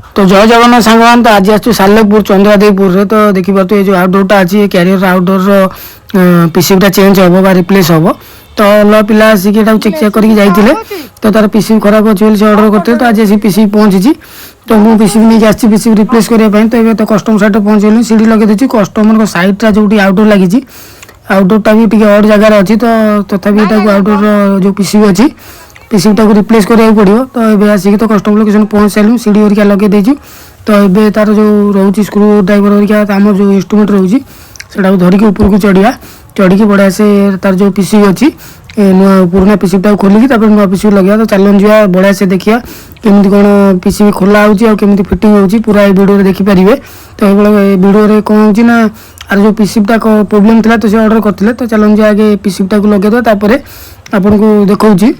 तो जय जगन्नाथ सांगवान। तो आज आसु सालेपुर चंद्रादेवपुर तो देखिए ये जो आउटडोर अच्छी क्यारियर आउटडोर पीसीबीटा चेंज हम बा रिप्लेस हम। तो अल्लाह पिला आसिक चेक चेक करके जाइए तो तार पीसीबी खराब अच्छे से अर्डर करते तो आज आसी पीसीबी पहुँची। तो मुझे पीसीबी नहीं आसी पीसीबी रिप्लेस करने तो ये तो कस्टमर साइड पहुँचल सीढ़ी लगे देती कस्टमर सैड्टा जो आउटडोर लगी आउटडोरटा भी टी अड जगार अच्छी तो तथापि आउटडोर जो पीसीबी अच्छी पीसीबीटा को रिप्लेस कराया पड़ो। तो ये आसिक तो कस्टमर लोकेशन पहुँच सारूँ सीढ़ी हरिका लगे देचु। तो ये तार जो रोचे स्क्रू ड्राइवर हरिका आम जो इंस्ट्रूमेंट रोचे से धरिकी ऊपर को चढ़िया चढ़ी बढ़िया से तार जो पीसीबी अच्छी नुआ पुराना पीसीबीटा खोलिकी नुआ पीसीबी लगे। तो चलन जा बढ़िया से देखिए केमी कौन पीसीबी खोला होमी फिटिंग हो पूरा ये वीडियो देखिपारे। तो ये वीडियो कौन होना आर जो पीसीबीटा प्रोब्लेम था तो से अर्डर करते तो चलन जा आगे पीसीबीटा को लगे तापर आपन को देखा।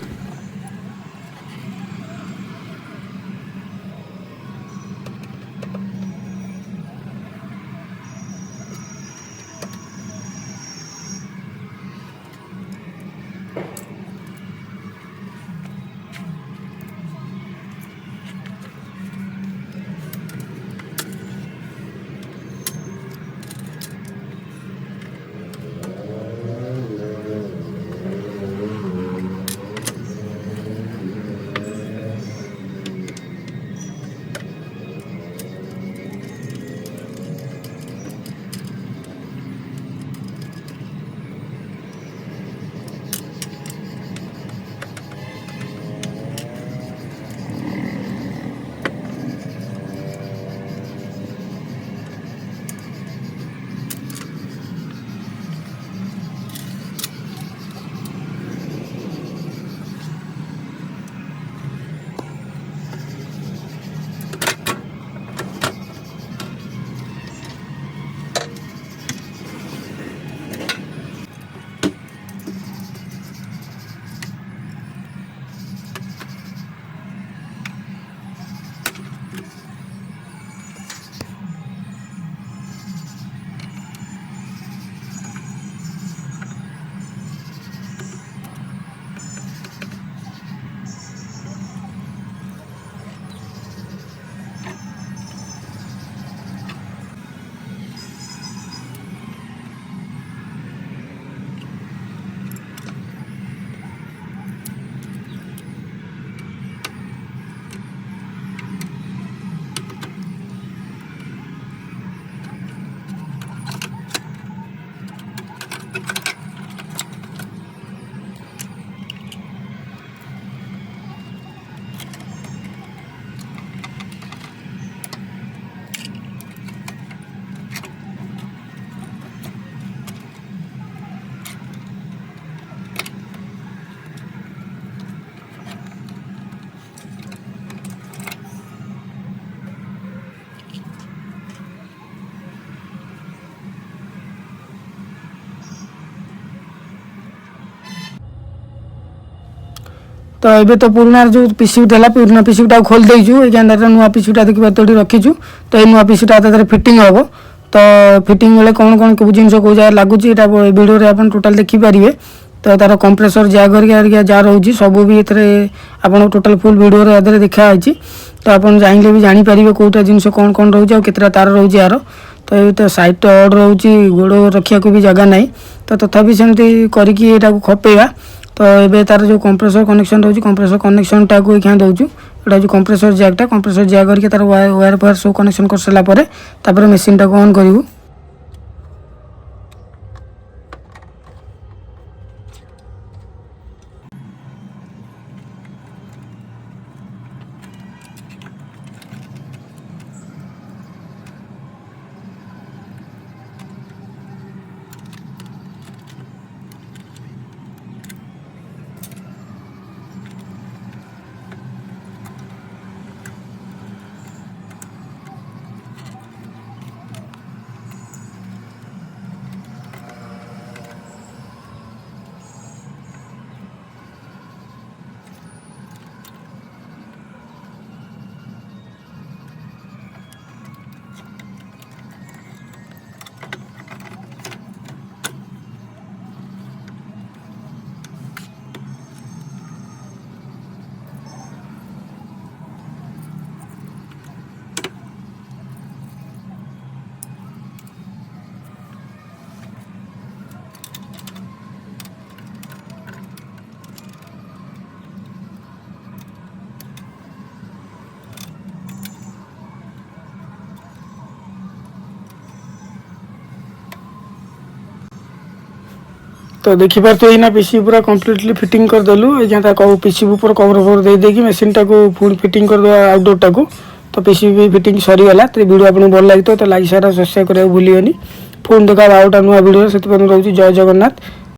तो ये तो पुराना जो पीसीबी था पुराना पीसीबीटा खोल देचु ये नुआ पीसीबीटा देखिए तो रखीचु। तो ये नुआ पीसीबीटा फिटिंग हम। तो फिटिंग बेले कौन कौन जिन कौ जगह लगुच वीडियो आप टोटाल देखिपारे। तो तार कंप्रेसर जैग जहाँ रोचे सब भी ये टोटाल फुल वीडियो देखाई। तो आप चाहिए भी जानीपारे कौटा जिन कौन कौन रोचे केतटा तार रोचे यार। तो ये तो साइड अड रोचे गोड़ रखा भी जगह ना। तो तथापि सेमती करके खपेगा। तो ये तार जो कंप्रेसर कनेक्शन रोचे कंप्रेसर कनेक्शन टाक क्या दूचु यहाँ जो कंप्रेसर जैग करके तार वायर फायर सब कनेक्शन कर सारापर मेसीन टाक ऑन करूँ। तो देखिपारे एना पीसीबी पूरा कम्प्लीटली फिटिंग करदेलु ये पीसीबी ऊपर कवर फवर दे मशीन टाक पुणी फिटिंग करदे आउटडोर टाक तो पीसीबी फिटिंग सरीगला तो वीडियो आपको भल लगे तो लाइक शेयर सब्सक्राइब करा भूलिए पुणी देखा आउटा नुआ वीडियो से रोचे जय जगन्नाथ।